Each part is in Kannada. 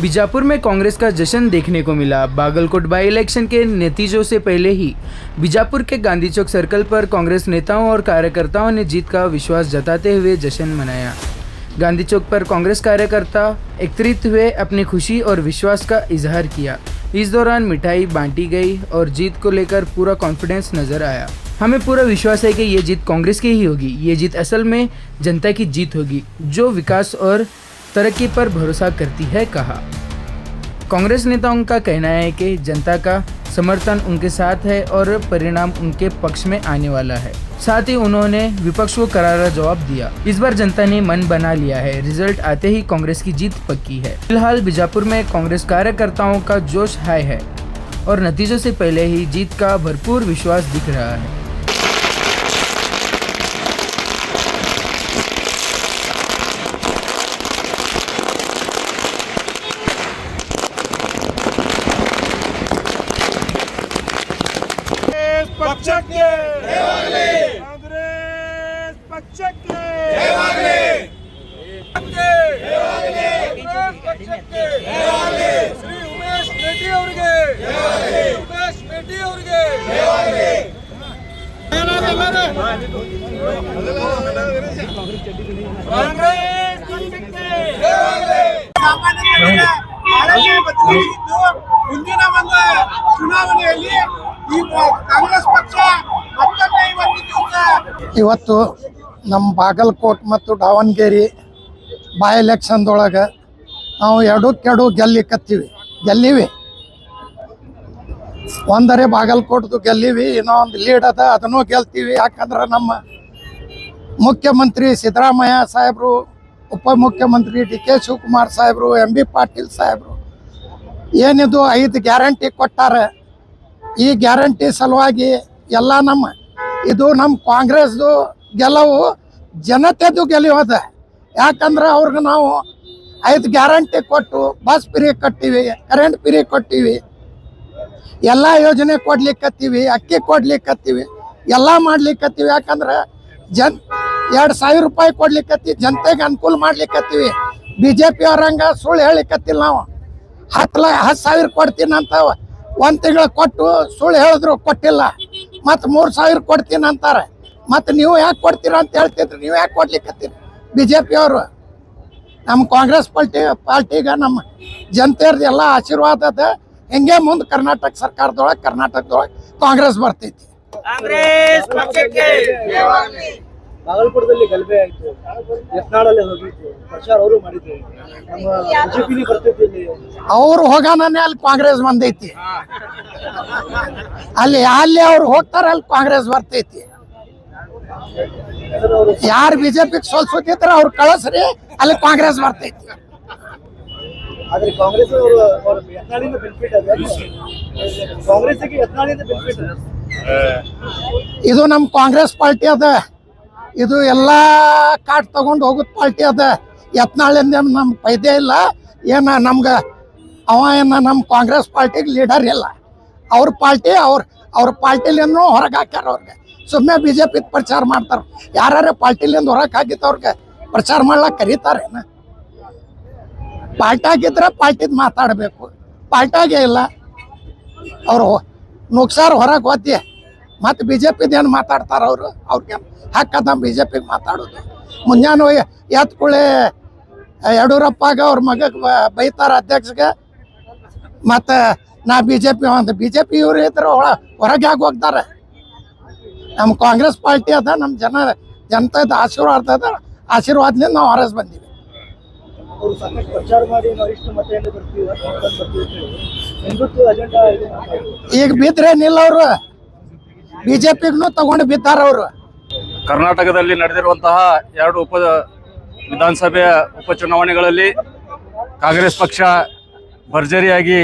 बीजापुर में कांग्रेस का जश्न देखने को मिला। बागलकोट बाई इलेक्शन के नतीजों से पहले ही बीजापुर के गांधी चौक सर्कल पर कांग्रेस नेताओं और कार्यकर्ताओं ने जीत का विश्वास जताते हुए जश्न मनाया। गांधी चौक पर कांग्रेस कार्यकर्ता एकत्रित हुए अपनी खुशी और विश्वास का इजहार किया। इस दौरान मिठाई बांटी गई और जीत को लेकर पूरा कॉन्फिडेंस नजर आया। हमें पूरा विश्वास है कि ये जीत कांग्रेस की ही होगी। ये जीत असल में जनता की जीत होगी जो विकास और तरक्की पर भरोसा करती है, कहा। कांग्रेस नेताओं का कहना है कि जनता का समर्थन उनके साथ है और परिणाम उनके पक्ष में आने वाला है। साथ ही उन्होंने विपक्ष को करारा जवाब दिया। इस बार जनता ने मन बना लिया है। रिजल्ट आते ही कांग्रेस की जीत पक्की है। फिलहाल बीजापुर में कांग्रेस कार्यकर्ताओं का जोश हाई है और नतीजों से पहले ही जीत का भरपूर विश्वास दिख रहा है। पक्षಕ್ಕೆ ಜಯವಾಗಲಿ ಕಾಂಗ್ರೆಸ್ ಪಕ್ಷಕ್ಕೆ ಜಯವಾಗಲಿ ಪಕ್ಷಕ್ಕೆ ಜಯವಾಗಲಿ ಶ್ರೀ ಉಮೇಶ್ ರೆಡ್ಡಿ ಅವರಿಗೆ ಜಯವಾಗಲಿ ಉಮೇಶ್ ರೆಡ್ಡಿ ಅವರಿಗೆ ಜಯವಾಗಲಿ ಕಾಂಗ್ರೆಸ್ ಪಕ್ಷಕ್ಕೆ ಜಯವಾಗಲಿ ಸಾಮಾನ್ಯ ಬದಲಾಗಿದ್ದು ಮುಂದಿನ ಒಂದು ಚುನಾವಣೆಯಲ್ಲಿ ಕಾಂಗ್ರೆಸ್ ಪಕ್ಷ ಮತ್ತೊಮ್ಮೆ ಇವತ್ತು ನಮ್ಮ ಬಾಗಲಕೋಟ್ ಮತ್ತು ದಾವಣಗೆರೆ ಬೈ ಎಲೆಕ್ಷನ್ದೊಳಗೆ ನಾವು ಎರಡಕ್ಕೆರಡು ಗೆಲ್ಲೀವಿ ಒಂದರೆ ಬಾಗಲಕೋಟ್ದು ಗೆಲ್ಲೀವಿ, ಇನ್ನೊಂದು ಲೀಡ್ ಅದ, ಅದನ್ನು ಗೆಲ್ತೀವಿ. ಯಾಕಂದ್ರೆ ನಮ್ಮ ಮುಖ್ಯಮಂತ್ರಿ ಸಿದ್ದರಾಮಯ್ಯ ಸಾಹೇಬರು, ಉಪಮುಖ್ಯಮಂತ್ರಿ ಡಿ ಕೆ ಶಿವಕುಮಾರ್ ಸಾಹೇಬರು, ಎಂ ಬಿ ಪಾಟೀಲ್ ಸಾಹೇಬರು ಏನಿದು 5 ಗ್ಯಾರಂಟಿ ಕೊಟ್ಟಾರೆ. ಈ ಗ್ಯಾರಂಟಿ ಸಲುವಾಗಿ ಎಲ್ಲ ಇದು ನಮ್ಮ ಕಾಂಗ್ರೆಸ್ದು ಗೆಲುವು ಜನತೆದು ಗೆಲುವದ. ಯಾಕಂದ್ರೆ ಅವ್ರಿಗೆ ನಾವು 5 ಗ್ಯಾರಂಟಿ ಕೊಟ್ಟು ಬಸ್ ಫ್ರೀ ಕೊಟ್ಟಿವಿ, ಕರೆಂಟ್ ಫ್ರೀ ಕೊಟ್ಟಿವಿ, ಎಲ್ಲ ಯೋಜನೆ ಕೊಡ್ಲಿಕ್ಕತ್ತೀವಿ, ಅಕ್ಕಿ ಕೊಡ್ಲಿಕ್ಕತ್ತೀವಿ, ಎಲ್ಲ ಮಾಡ್ಲಿಕ್ಕತ್ತೀವಿ. ಯಾಕಂದ್ರೆ 2,000 ರೂಪಾಯಿ ಕೊಡ್ಲಿಕ್ಕತ್ತೀವಿ, ಜನತೆಗೆ ಅನುಕೂಲ ಮಾಡ್ಲಿಕ್ಕತ್ತೀವಿ. BJP ಅವ್ರಂಗೆ ಸುಳ್ಳು ಹೇಳಿಕತ್ತಿಲ್ಲ. ನಾವು 10,000 ಕೊಡ್ತೀನಿ ಅಂತ 1 ತಿಂಗಳು ಕೊಟ್ಟು ಸುಳ್ಳು ಹೇಳಿದ್ರು, ಕೊಟ್ಟಿಲ್ಲ. ಮತ್ತು 3,000 ಕೊಡ್ತೀನಿ ಅಂತಾರೆ. ಮತ್ತು ನೀವು ಯಾಕೆ ಕೊಡ್ತೀರ ಅಂತ ಹೇಳ್ತಿದ್ರಿ, ನೀವು ಯಾಕೆ ಕೊಡ್ಲಿಕ್ಕತ್ತೀರಿ? BJP ಅವರು ನಮ್ಮ ಕಾಂಗ್ರೆಸ್ ಪಾರ್ಟಿಗೆ ನಮ್ಮ ಜನತೆಯವ್ರದ್ದು ಎಲ್ಲ ಆಶೀರ್ವಾದ ಅದ. ಹಿಂಗೆ ಮುಂದೆ ಕರ್ನಾಟಕ ಸರ್ಕಾರದೊಳಗೆ ಕಾಂಗ್ರೆಸ್ ಬರ್ತೈತಿ. ಬಾಗಲಕೋಟದಲ್ಲಿ ಗಲಭೆ ಆಯ್ತು, ಯತ್ನಾಳಲ್ಲಿ ಹೋಗಿತ್ತು, ಪ್ರಚಾರ ಅವರು ಮಾಡಿದ್ರು, ನಮ್ಮ ಬಿಜೆಪಿಲಿ ಬರ್ತೈತಿ. ಅವ್ರು ಹೋಗಾನೇ ಅಲ್ಲಿ ಕಾಂಗ್ರೆಸ್ ಬಂದೈತಿ. ಅಲ್ಲಿ ಅವ್ರು ಹೋಗ್ತಾರೆ, ಅಲ್ಲಿ ಕಾಂಗ್ರೆಸ್ ಬರ್ತೈತಿ. ಯಾರು ಬಿಜೆಪಿ ಸೋಲ್ಸುತ್ತಿದ್ರೆ ಅವ್ರು ಕಳಿಸ್ರಿ, ಅಲ್ಲಿ ಕಾಂಗ್ರೆಸ್ ಬರ್ತೈತಿ. ಆದ್ರೆ ಕಾಂಗ್ರೆಸ್ ಯತ್ನಾಳಿಂದ ಬೆನಿಫಿಟ್ ಅದ, ಕಾಂಗ್ರೆಸ್ಗೆ ಯತ್ನಾಳಿಂದ ಬೆನಿಫಿಟ್ ಅದ. ಇದು ನಮ್ಮ ಕಾಂಗ್ರೆಸ್ ಪಾರ್ಟಿ ಅದ. ಇದು ಎಲ್ಲ ಕಾಟ್ ತಗೊಂಡು ಹೋಗೋದು ಪಾರ್ಟಿ ಅದ. ಯತ್ನಾಳಿಂದ ನಮ್ಗೆ ಫೈದೆ ಇಲ್ಲ. ನಮ್ಗೆ ನಮ್ಮ ಕಾಂಗ್ರೆಸ್ ಪಾರ್ಟಿಗೆ ಲೀಡರ್ ಇಲ್ಲ. ಅವ್ರ ಪಾರ್ಟಿ ಅವ್ರ ಪಾರ್ಟಿಲಿಂದ ಹೊರಗೆ ಹಾಕ್ಯಾರ. ಅವ್ರಿಗೆ ಸುಮ್ಮನೆ BJP ಪ್ರಚಾರ ಮಾಡ್ತಾರೆ. ಯಾರ್ಯಾರ ಪಾರ್ಟಿಲಿಂದ ಹೊರಗೆ ಹಾಕಿತ್ತವ್ರಿಗೆ ಪ್ರಚಾರ ಮಾಡ್ಲಿಕ್ಕೆ ಕರೀತಾರೇನ? ಪಾರ್ಟಿಯಾಗಿದ್ರೆ ಪಾರ್ಟಿದ್ ಮಾತಾಡಬೇಕು, ಪಾರ್ಟಿಯಾಗೇ ಇಲ್ಲ. ಅವರು ನುಗ್ಸಾರ ಹೊರಗೆ ಹೋತಿ ಮತ್ತು BJPದೇನು ಮಾತಾಡ್ತಾರೆ ಅವ್ರಿಗೆ ಹಕ್ಕದ BJPಗೆ ಮಾತಾಡೋದು. ಮುಂಜಾನೆ ಎತ್ಕೊಳ್ಳಿ ಯಡಿಯೂರಪ್ಪಗೆ ಅವ್ರ ಮಗಗೆ ಬೈತಾರೆ, ಅಧ್ಯಕ್ಷಗೆ. ಮತ್ತು ನಾ BJP ಇವ್ರು ಇದ್ರೆ ಹೊರಗೆ ಆಗಿ ಹೋಗ್ತಾರೆ. ನಮ್ಮ ಕಾಂಗ್ರೆಸ್ ಪಾರ್ಟಿ ಅದ, ನಮ್ಮ ಜನತೆದ ಆಶೀರ್ವಾದ ಅದ. ಆಶೀರ್ವಾದದಿಂದ ನಾವು ಹೊರಸ್ ಬಂದೀವಿ. ಅವರು ಸಾಕಷ್ಟು ಪ್ರಚಾರ ಮಾಡಿ ನಾವು ಇಷ್ಟು ಮತದಿಂದ ಬರ್ತೀವಿ, ಈಗ ಬಿದ್ರೇನಿಲ್ಲ, ಅವರು BJPಗೂ ತಗೊಂಡು ಬಿದ್ದಾರ. ಅವರು ಕರ್ನಾಟಕದಲ್ಲಿ ನಡೆದಿರುವಂತಹ 2 ವಿಧಾನಸಭೆಯ ಉಪಚುನಾವಣೆಗಳಲ್ಲಿ ಕಾಂಗ್ರೆಸ್ ಪಕ್ಷ ಭರ್ಜರಿಯಾಗಿ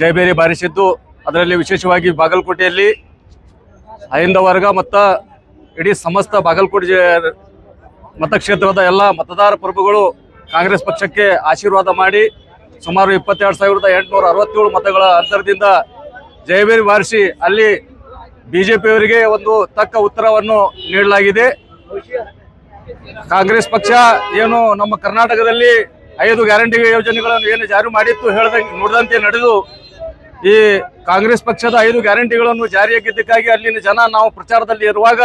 ಜಯಬೇರಿ ಬಾರಿಸಿದ್ದು, ಅದರಲ್ಲಿ ವಿಶೇಷವಾಗಿ ಬಾಗಲಕೋಟೆಯಲ್ಲಿ ಅಹಿಂದ ವರ್ಗ ಮತ್ತು ಇಡೀ ಸಮಸ್ತ ಬಾಗಲಕೋಟೆ ಮತಕ್ಷೇತ್ರದ ಎಲ್ಲ ಮತದಾರ ಪ್ರಭುಗಳು ಕಾಂಗ್ರೆಸ್ ಪಕ್ಷಕ್ಕೆ ಆಶೀರ್ವಾದ ಮಾಡಿ ಸುಮಾರು 22,867 ಮತಗಳ ಅಂತರದಿಂದ ಜಯಬೇರಿ ಬಾರಿಸಿ ಅಲ್ಲಿ ಬಿಜೆಪಿಯವರಿಗೆ ಒಂದು ತಕ್ಕ ಉತ್ತರವನ್ನು ನೀಡಲಾಗಿದೆ. ಕಾಂಗ್ರೆಸ್ ಪಕ್ಷ ಏನು ನಮ್ಮ ಕರ್ನಾಟಕದಲ್ಲಿ 5 ಗ್ಯಾರಂಟಿ ಯೋಜನೆಗಳನ್ನು ಏನು ಜಾರಿ ಮಾಡಿತ್ತು ನೋಡಿದಂತೆ ನಡೆದು ಈ ಕಾಂಗ್ರೆಸ್ ಪಕ್ಷದ 5 ಗ್ಯಾರಂಟಿಗಳನ್ನು ಜಾರಿಯಾಗಿದ್ದಕ್ಕಾಗಿ ಅಲ್ಲಿನ ಜನ ನಾವು ಪ್ರಚಾರದಲ್ಲಿ ಇರುವಾಗ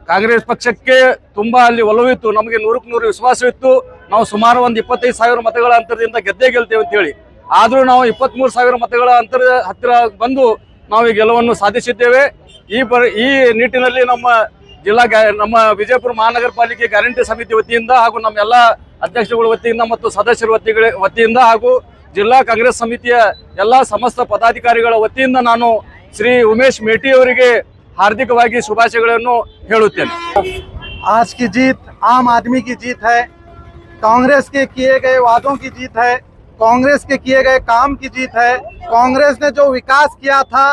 ಕಾಂಗ್ರೆಸ್ ಪಕ್ಷಕ್ಕೆ ತುಂಬಾ ಅಲ್ಲಿ ಒಲವಿತ್ತು, ನಮಗೆ 100ಕ್ಕೆ 100 ವಿಶ್ವಾಸವಿತ್ತು. ನಾವು ಸುಮಾರು ಒಂದು 25,000 ಮತಗಳ ಅಂತರದಿಂದ ಗೆಲ್ತೇವೆ ಅಂತ ಹೇಳಿ. ಆದ್ರೂ ನಾವು 23,000 ಮತಗಳ ಅಂತರ ಹತ್ತಿರ ಬಂದು ನಾವು ಈ ಗೆಲುವನ್ನು ಸಾಧಿಸಿದ್ದೇವೆ. ಈ ನಿಟ್ಟಿನಲ್ಲಿ ನಮ್ಮ ವಿಜಯಪುರ ಮಹಾನಗರ ಪಾಲಿಕೆ ಗ್ಯಾರಂಟಿ ಸಮಿತಿ ವತಿಯಿಂದ ಹಾಗೂ ನಮ್ಮ ಎಲ್ಲ ಅಧ್ಯಕ್ಷರುಗಳ ವತಿಯಿಂದ ಮತ್ತು ಸದಸ್ಯರ ವತಿಯಿಂದ ಹಾಗೂ ಜಿಲ್ಲಾ ಕಾಂಗ್ರೆಸ್ ಸಮಿತಿಯ ಎಲ್ಲ ಸಮಸ್ತ ಪದಾಧಿಕಾರಿಗಳ ವತಿಯಿಂದ ನಾನು ಶ್ರೀ ಉಮೇಶ್ ಮೇಟಿ ಅವರಿಗೆ हार्दिकವಾಗಿ ಶುಭಾಶಯಗಳನ್ನು ಹೇಳುತ್ತೇನೆ. आज की जीत आम आदमी की जीत है, कांग्रेस के किए गए वादों की जीत है, कांग्रेस के किए गए काम की जीत है, कांग्रेस ने जो विकास किया था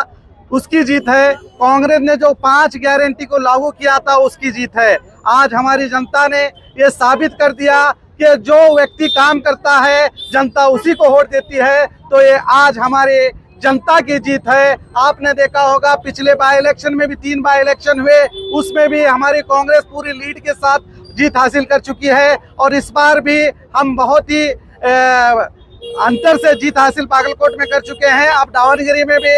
उसकी जीत है, कांग्रेस ने जो 5 गारंटी को लागू किया था उसकी जीत है. आज हमारी जनता ने ये साबित कर दिया कि जो व्यक्ति काम करता है जनता उसी को वोट देती है. तो ये आज हमारे जनता की जीत है. आपने देखा होगा पिछले बाई इलेक्शन में भी 3 बाई इलेक्शन हुए, उसमें भी हमारी कांग्रेस पूरी लीड के साथ जीत हासिल कर चुकी है. और इस बार भी हम बहुत ही अंतर से जीत हासिल बागलकोट में कर चुके हैं. अब दावनगिरी में भी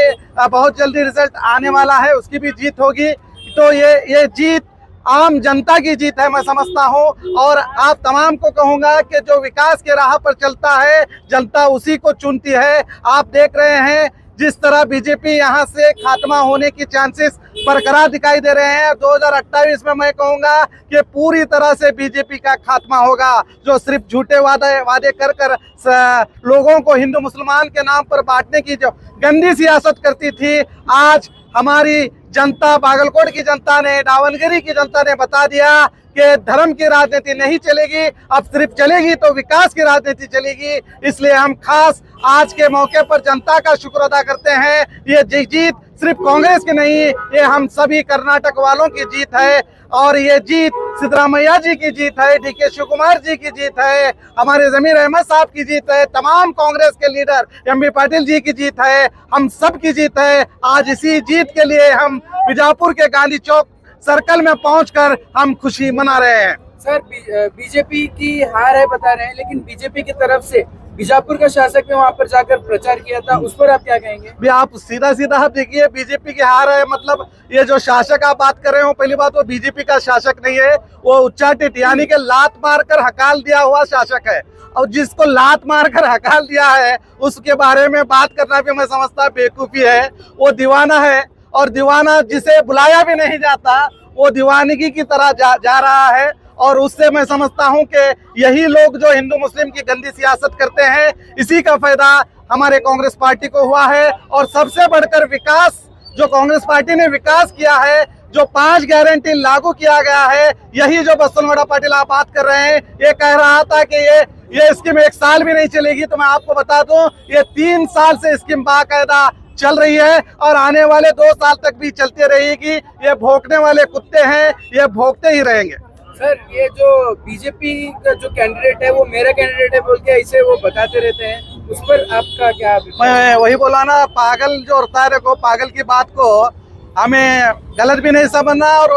बहुत जल्दी रिजल्ट आने वाला है, उसकी भी जीत होगी. तो ये जीत आम जनता की जीत है मैं समझता हूँ. और आप तमाम को कहूँगा कि जो विकास के राह पर चलता है जनता उसी को चुनती है. आप देख रहे हैं जिस तरह बीजेपी यहाँ से खात्मा होने की चांसेस बरकरार दिखाई दे रहे हैं. 2028 में मैं कहूँगा कि पूरी तरह से बीजेपी का खात्मा होगा. जो सिर्फ झूठे वादे कर लोगों को हिंदू मुसलमान के नाम पर बांटने की जो गंदी सियासत करती थी, आज हमारी जनता, बागलकोट की जनता ने, दावनगिरी की जनता ने बता दिया कि धर्म की राजनीति नहीं चलेगी, अब सिर्फ चलेगी तो विकास की राजनीति चलेगी. इसलिए हम खास आज के मौके पर जनता का शुक्र अदा करते हैं. ये जीत सिर्फ कांग्रेस की नहीं, ये हम सभी कर्नाटक वालों की जीत है. और ये जीत सिद्धरामैया जी की जीत है, डीके शिवकुमार जी की जीत है, हमारे जमीर अहमद साहब की जीत है, तमाम कांग्रेस के लीडर एमबी पाटिल जी की जीत है, हम सब की जीत है. आज इसी जीत के लिए हम बीजापुर के गांधी चौक सर्कल में पहुंचकर हम खुशी मना रहे हैं. सर बीजेपी की हार है बता रहे हैं, लेकिन बीजेपी की तरफ से बीजापुर का शासक ने वहां पर जाकर प्रचार किया था, उस पर आप क्या कहेंगे? भी आप सीधा आप देखिए बीजेपी की हार है. मतलब ये जो शासक आप बात कर रहे हो, पहली बात वो बीजेपी का शासक नहीं है, वो उच्चाटित यानी कि लात मारकर हकाल दिया हुआ शासक है. और जिसको लात मारकर हकाल दिया है उसके बारे में बात करना भी मैं समझता बेवकूफी है. वो दीवाना है, और दीवाना जिसे बुलाया भी नहीं जाता वो दीवानगी की तरह जा रहा है. और उससे मैं समझता हूं कि यही लोग जो हिंदू मुस्लिम की गंदी सियासत करते हैं, इसी का फायदा हमारे कांग्रेस पार्टी को हुआ है. और सबसे बढ़कर विकास जो कांग्रेस पार्टी ने विकास किया है, जो 5 गारंटी लागू किया गया है, यही जो बसवनगौड़ा पाटिल आप बात कर रहे हैं, ये कह रहा था कि ये स्कीम 1 साल भी नहीं चलेगी. तो मैं आपको बता दूं ये 3 साल से स्कीम बाकायदा चल रही है और आने वाले 2 साल तक भी चलती रहेगी. ये भौंकने वाले कुत्ते हैं, ये भौंकते ही रहेंगे. सर ये जो बीजेपी का जो कैंडिडेट है वो मेरा कैंडिडेट है बोल के ऐसे वो बताते रहते हैं, उस पर आपका क्या अभिप्राय? मैं वही बोला ना, पागल जो होता है को पागल की बात को हमें गलत भी नहीं समझना और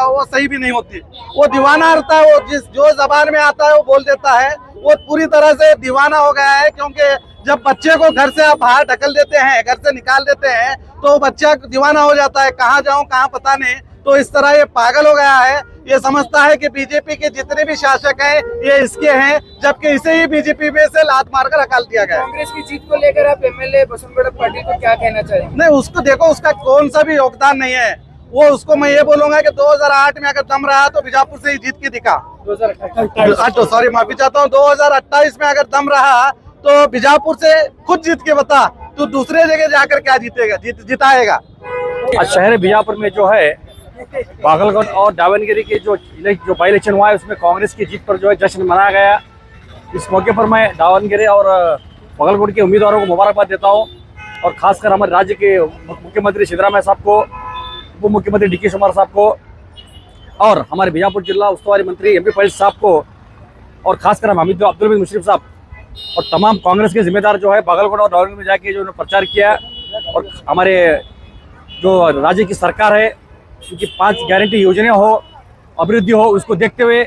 वो सही भी नहीं होती. वो दीवाना रहता है, वो जो जबान में आता है वो बोल देता है. वो पूरी तरह से दीवाना हो गया है, क्योंकि जब बच्चे को घर से आप बाहर ढकल देते हैं, घर से निकाल देते हैं, तो बच्चा दीवाना हो जाता है, कहाँ जाऊँ कहाँ पता नहीं. तो इस तरह ये पागल हो गया है, ये समझता है कि बीजेपी के जितने भी शासक हैं ये इसके हैं, जबकि इसे ही बीजेपी में से लात मारकर हकाल दिया गया. कांग्रेस की जीत को लेकर आप एमएलए बसवनगौड़ा पाटिल को क्या कहना चाहेंगे? नहीं, उसको देखो, उसका कौन सा भी योगदान नहीं है. वो उसको मैं ये बोलूंगा कि 2008 में अगर दम रहा तो बीजापुर से ही जीत के दिखा. 2028 सॉरी माफी चाहता हूँ. 2028 में अगर दम रहा तो बीजापुर से खुद जीत के बता, तू दूसरे जगह जाकर क्या जीतेगा, जिताएगा. आज शहर बीजापुर में जो है बागलकोट और दावनगिरी के जो बाई इलेक्शन हुआ है उसमें कांग्रेस की जीत पर जो है जश्न मनाया गया. इस मौके पर मैं दावनगिरी और बागलकोट के उम्मीदवारों को मुबारकबाद देता हूं, और खासकर हमारे राज्य के मुख्यमंत्री सिद्धरामैया साहब को, उप मुख्यमंत्री डीके शिवकुमार साहब को, और हमारे बीजापुर जिला उस्तुवारी मंत्री एमपी पाटिल साहब को, और खासकर हम अब्दुल हमीद मुशर्रफ साहब और तमाम कांग्रेस के जिम्मेदार जो है बागलकोट और दावनगिरी में जाके जो उन्होंने प्रचार किया. और हमारे जो राज्य की सरकार है क्योंकि 5 गारंटी योजना हो, अभिवृद्धि हो, उसको देखते हुए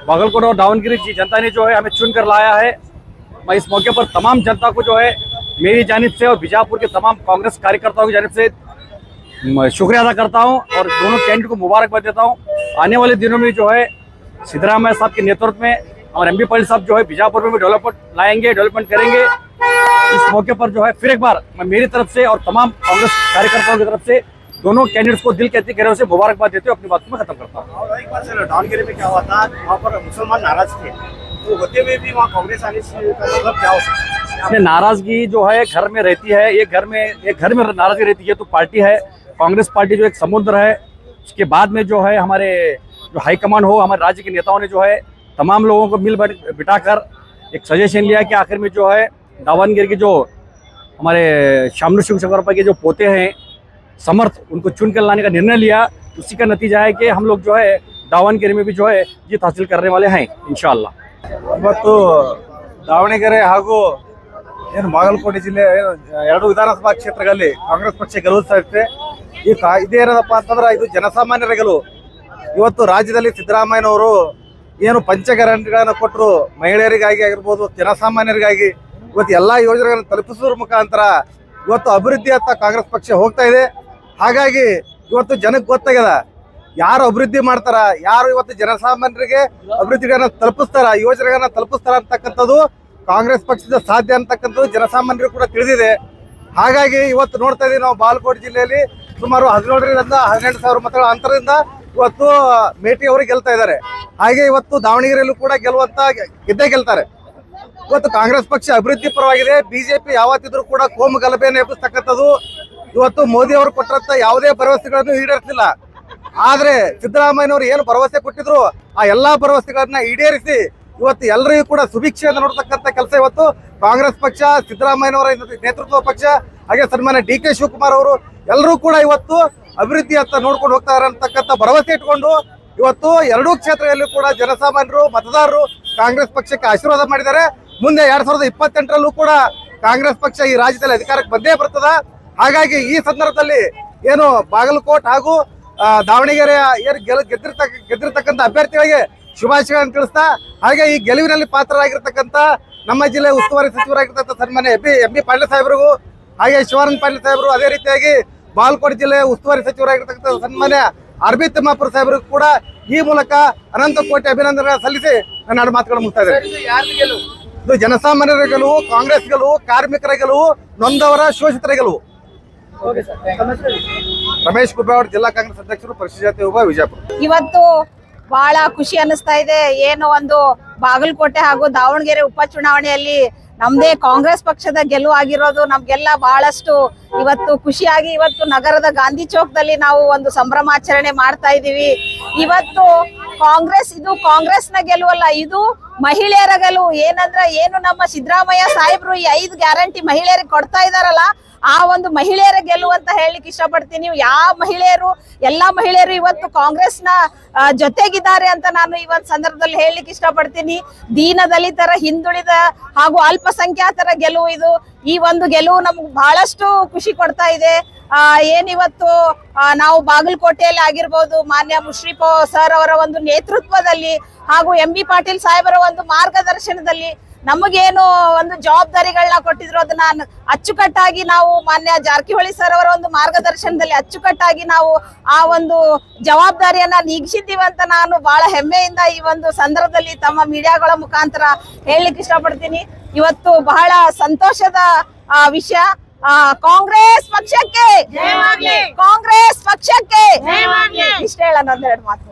बागलकोट और दावनगिरी की जनता ने जो है हमें चुन कर लाया है. मैं इस मौके पर तमाम जनता को जो है मेरी जानिब से और बीजापुर के तमाम कांग्रेस कार्यकर्ताओं की जानिब से शुक्रिया अदा करता हूं और दोनों कैंडिडेट को मुबारकबाद देता हूं। आने वाले दिनों में जो है सिद्धरामैया साहब के नेतृत्व में हमारे एमपी पाटिल साहब जो है बीजापुर में भी डेवलपमेंट लाएंगे, डेवलपमेंट करेंगे। इस मौके पर जो है फिर एक बार मैं मेरी तरफ से और तमाम कांग्रेस कार्यकर्ताओं की तरफ से दोनों कैंडिडेट्स को दिल कहती गहराई से मुबारकबाद देते हुए अपनी बात को मैं खत्म करता हूँ। और एक बार सर दावणगेरे में क्या हुआ था, वहाँ पर मुसलमान नाराज थे, तो होते हुए भी वहाँ कांग्रेस आने से का मतलब क्या हो सकता है? अपने नाराजगी जो है घर में रहती है, एक घर में नाराजगी रहती है तो पार्टी है कांग्रेस पार्टी जो एक समुद्र है। उसके बाद में जो है हमारे जो हाईकमान हो, हमारे राज्य के नेताओं ने जो है तमाम लोगों को मिल बिठाकर एक सजेशन लिया कि आखिर में जो है दावणगेरे के जो हमारे शामनु शिवशंकरप्पा के जो पोते हैं समर्थ, उनको चुन कर लाने का निर्णय लिया। उसी का नतीजा है कि हम लोग जो है दावणगेरे में भी जो है जीत हासिल करने वाले हैं इंशाअल्लाह। ಇವತ್ತು ದಾವಣಗೆರೆ ಹಾಗೂ ಏನು ಬಾಗಲಕೋಟೆ ಜಿಲ್ಲೆ ಎರಡು ವಿಧಾನಸಭಾ ಕ್ಷೇತ್ರಗಳಲ್ಲಿ ಕಾಂಗ್ರೆಸ್ ಪಕ್ಷ ಗೆಲುವು ಸಾಧಿಸಿದೆ. ಇದೇನಪ್ಪ ಅಂತಂದ್ರೆ ಇದು ಜನಸಾಮಾನ್ಯರ ಗೆಲುವು. ಇವತ್ತು ರಾಜ್ಯದಲ್ಲಿ ಸಿದ್ದರಾಮಯ್ಯನವರು ಏನು ಪಂಚ ಗ್ಯಾರಂಟಿಗಳನ್ನು ಕೊಟ್ಟರು, ಮಹಿಳೆಯರಿಗಾಗಿ ಆಗಿರ್ಬೋದು, ಜನಸಾಮಾನ್ಯರಿಗಾಗಿ ಇವತ್ತು ಎಲ್ಲ ಯೋಜನೆಗಳನ್ನು ತಲುಪಿಸುವ ಮುಖಾಂತರ ಇವತ್ತು ಅಭಿವೃದ್ಧಿಯತ್ತ ಕಾಂಗ್ರೆಸ್ ಪಕ್ಷ ಹೋಗ್ತಾ ಇದೆ. ಹಾಗಾಗಿ ಇವತ್ತು ಜನಕ್ಕೆ ಗೊತ್ತಾಗ್ಯದ ಯಾರು ಅಭಿವೃದ್ಧಿ ಮಾಡ್ತಾರ, ಯಾರು ಇವತ್ತು ಜನಸಾಮಾನ್ಯರಿಗೆ ಅಭಿವೃದ್ಧಿಗಳನ್ನ ತಲುಪಿಸ್ತಾರ, ಯೋಜನೆಗಳನ್ನ ತಲುಪಿಸ್ತಾರ ಅಂತಕ್ಕಂಥದ್ದು ಕಾಂಗ್ರೆಸ್ ಪಕ್ಷದ ಸಾಧ್ಯ ಅಂತಕ್ಕಂಥದ್ದು ಜನಸಾಮಾನ್ಯರು ಕೂಡ ತಿಳಿದಿದೆ. ಹಾಗಾಗಿ ಇವತ್ತು ನೋಡ್ತಾ ಇದೀವಿ ನಾವು ಬಾಗಲಕೋಟೆ ಜಿಲ್ಲೆಯಲ್ಲಿ ಸುಮಾರು 17ರಿಂದ 18,000 ಮತಗಳ ಅಂತರದಿಂದ ಇವತ್ತು ಮೇಟಿ ಅವರು ಗೆಲ್ತಾ ಇದ್ದಾರೆ. ಹಾಗೆ ಇವತ್ತು ದಾವಣಗೆರೆಯಲ್ಲೂ ಕೂಡ ಗೆದ್ದೇ ಗೆಲ್ತಾರೆ. ಇವತ್ತು ಕಾಂಗ್ರೆಸ್ ಪಕ್ಷ ಅಭಿವೃದ್ಧಿ ಪರವಾಗಿದೆ. ಬಿಜೆಪಿ ಯಾವತ್ತಿದ್ರು ಕೂಡ ಕೋಮು ಗಲಭೆಯನ್ನು ಎಬ್ಬಿಸ್ತಕ್ಕಂಥದ್ದು. ಇವತ್ತು ಮೋದಿ ಅವರು ಕೊಟ್ಟಂತ ಯಾವುದೇ ಭರವಸೆಗಳನ್ನು ಈಡೇರಿಸಲಿಲ್ಲ. ಆದ್ರೆ ಸಿದ್ದರಾಮಯ್ಯನವರು ಏನು ಭರವಸೆ ಕೊಟ್ಟಿದ್ರು ಆ ಎಲ್ಲಾ ಭರವಸೆಗಳನ್ನ ಈಡೇರಿಸಿ ಇವತ್ತು ಎಲ್ಲರಿಗೂ ಕೂಡ ಸುಭಿಕ್ಷೆಯನ್ನು ನೋಡ್ತಕ್ಕಂಥ ಕೆಲಸ ಇವತ್ತು ಕಾಂಗ್ರೆಸ್ ಪಕ್ಷ, ಸಿದ್ದರಾಮಯ್ಯನವರ ನೇತೃತ್ವ ಪಕ್ಷ, ಹಾಗೆ ಸನ್ಮಾನ್ಯ ಡಿ ಕೆ ಶಿವಕುಮಾರ್ ಅವರು ಎಲ್ಲರೂ ಕೂಡ ಇವತ್ತು ಅಭಿವೃದ್ಧಿ ಅಂತ ನೋಡ್ಕೊಂಡು ಹೋಗ್ತಾರೆ ಅಂತಕ್ಕಂಥ ಭರವಸೆ ಇಟ್ಕೊಂಡು ಇವತ್ತು ಎರಡೂ ಕ್ಷೇತ್ರದಲ್ಲಿ ಕೂಡ ಜನಸಾಮಾನ್ಯರು, ಮತದಾರರು ಕಾಂಗ್ರೆಸ್ ಪಕ್ಷಕ್ಕೆ ಆಶೀರ್ವಾದ ಮಾಡಿದ್ದಾರೆ. ಮುಂದೆ 2028ರಲ್ಲೂ ಕೂಡ ಕಾಂಗ್ರೆಸ್ ಪಕ್ಷ ಈ ರಾಜ್ಯದಲ್ಲಿ ಅಧಿಕಾರಕ್ಕೆ ಬಂದೇ ಬರ್ತದ. ಹಾಗಾಗಿ ಈ ಸಂದರ್ಭದಲ್ಲಿ ಏನು ಬಾಗಲಕೋಟ್ ಹಾಗೂ ದಾವಣಗೆರೆ ಏನು ಗೆದ್ದಿರ್ತಕ್ಕಂಥ ಅಭ್ಯರ್ಥಿಗಳಿಗೆ ಶುಭಾಶಯಗಳನ್ನು ತಿಳಿಸ್ತಾ, ಹಾಗೆ ಈ ಗೆಲುವಿನಲ್ಲಿ ಪಾತ್ರರಾಗಿರ್ತಕ್ಕಂಥ ನಮ್ಮ ಜಿಲ್ಲೆ ಉಸ್ತುವಾರಿ ಸಚಿವರಾಗಿರ್ತಕ್ಕಂಥ ಸನ್ಮಾನ್ಯ ಎಂ ಬಿ ಪಾಟೀಲ್ ಸಾಹೇಬರಿಗೂ, ಹಾಗೆ ಶಿವಾನಂದ ಪಾಟೀಲ್ ಸಾಹೇಬರು, ಅದೇ ರೀತಿಯಾಗಿ ಬಾಗಲಕೋಟೆ ಜಿಲ್ಲೆ ಉಸ್ತುವಾರಿ ಸಚಿವರಾಗಿರ್ತಕ್ಕಂಥ ಸನ್ಮಾನ್ಯ ಆರ್.ಬಿ. ತಿಮ್ಮಾಪುರ ಸಾಹೇಬರಿಗೂ ಕೂಡ ಈ ಮೂಲಕ ಅನಂತ ಕೋಟಿ ಅಭಿನಂದನೆಗಳನ್ನು ಸಲ್ಲಿಸಿ ನನ್ನ ಎರಡು ಮಾತುಗಳನ್ನು ಮುಗಿಸ್ತಾ ಇದ್ದೇನೆ. ಇದು ಜನಸಾಮಾನ್ಯರ ಗೆಲುವು, ಕಾಂಗ್ರೆಸ್ ಗೆಲುವು, ಕಾರ್ಮಿಕರ ಗೆಲುವು, ನೊಂದವರ ಶೋಷಿತರ ಗೆಲುವು. ರಮೇಶ್ ಕುಬೇವಾಡ್, ಜಿಲ್ಲಾ ಕಾಂಗ್ರೆಸ್ ಅಧ್ಯಕ್ಷರು, ಪರಿಶಿಷ್ಟ ಜಾತಿ ವಿಭಾಗ, ವಿಜಯಪುರ. ಇವತ್ತು ಬಹಳ ಖುಷಿ ಅನಿಸ್ತಾ ಇದೆ. ಏನು ಒಂದು ಬಾಗಲಕೋಟೆ ಹಾಗೂ ದಾವಣಗೆರೆ ಉಪಚುನಾವಣೆಯಲ್ಲಿ ನಮ್ದೇ ಕಾಂಗ್ರೆಸ್ ಪಕ್ಷದ ಗೆಲುವು ಆಗಿರೋದು ನಮ್ಗೆಲ್ಲ ಬಹಳಷ್ಟು ಇವತ್ತು ಖುಷಿಯಾಗಿ ಇವತ್ತು ನಗರದ ಗಾಂಧಿ ಚೌಕದಲ್ಲಿ ನಾವು ಒಂದು ಸಂಭ್ರಮಾಚರಣೆ ಮಾಡ್ತಾ ಇದೀವಿ. ಇವತ್ತು ಇದು ಕಾಂಗ್ರೆಸ್ನ ಗೆಲುವಲ್ಲ, ಇದು ಮಹಿಳೆಯರ ಗೆಲುವು. ಏನಂದ್ರೆ ಏನು ನಮ್ಮ ಸಿದ್ದರಾಮಯ್ಯ ಸಾಹೇಬ್ರು ಈ 5 ಗ್ಯಾರಂಟಿ ಮಹಿಳೆಯರಿಗೆ ಕೊಡ್ತಾ ಇದಾರಲ್ಲ, ಆ ಒಂದು ಮಹಿಳೆಯರ ಗೆಲುವು ಅಂತ ಹೇಳಲಿಕ್ಕೆ ಇಷ್ಟಪಡ್ತೀನಿ. ಎಲ್ಲಾ ಮಹಿಳೆಯರು ಇವತ್ತು ಕಾಂಗ್ರೆಸ್ನ ಜೊತೆಗಿದ್ದಾರೆ ಅಂತ ನಾನು ಈ ಒಂದು ಸಂದರ್ಭದಲ್ಲಿ ಹೇಳಲಿಕ್ಕೆ ಇಷ್ಟಪಡ್ತೀನಿ. ದೀನ ದಲಿತರ, ಹಿಂದುಳಿದ ಹಾಗೂ ಅಲ್ಪಸಂಖ್ಯಾತರ ಗೆಲುವು ಇದು. ಈ ಒಂದು ಗೆಲುವು ನಮ್ಗೆ ಬಹಳಷ್ಟು ಖುಷಿ ಕೊಡ್ತಾ ಇದೆ. ಏನಿವತ್ತು ನಾವು ಬಾಗಲಕೋಟೆಯಲ್ಲಿ ಆಗಿರ್ಬೋದು, ಮಾನ್ಯ ಮುಶ್ರೀಫ್ ಸರ್ ಅವರ ಒಂದು ನೇತೃತ್ವದಲ್ಲಿ ಹಾಗೂ ಎಂ ಬಿ ಪಾಟೀಲ್ ಸಾಹೇಬರ ಒಂದು ಮಾರ್ಗದರ್ಶನದಲ್ಲಿ ನಮಗೇನು ಒಂದು ಜವಾಬ್ದಾರಿಗಳನ್ನ ಕೊಟ್ಟಿದ್ರು ಅದನ್ನ ಅಚ್ಚುಕಟ್ಟಾಗಿ ನಾವು ಮಾನ್ಯ ಜಾರಕಿಹೊಳಿ ಸರ್ ಅವರ ಒಂದು ಮಾರ್ಗದರ್ಶನದಲ್ಲಿ ಅಚ್ಚುಕಟ್ಟಾಗಿ ನಾವು ಆ ಒಂದು ಜವಾಬ್ದಾರಿಯನ್ನ ನೀಗಿಸಿದ್ದೀವಿ ಅಂತ ನಾನು ಬಹಳ ಹೆಮ್ಮೆಯಿಂದ ಈ ಒಂದು ಸಂದರ್ಭದಲ್ಲಿ ತಮ್ಮ ಮೀಡಿಯಾಗಳ ಮುಖಾಂತರ ಹೇಳಲಿಕ್ಕೆ ಇಷ್ಟಪಡ್ತೀನಿ. ಇವತ್ತು ಬಹಳ ಸಂತೋಷದ ವಿಷಯ. ಕಾಂಗ್ರೆಸ್ ಪಕ್ಷಕ್ಕೆ, ಕಾಂಗ್ರೆಸ್ ಪಕ್ಷಕ್ಕೆ ಇಷ್ಟ ಹೇಳ 2 ಮಾತು.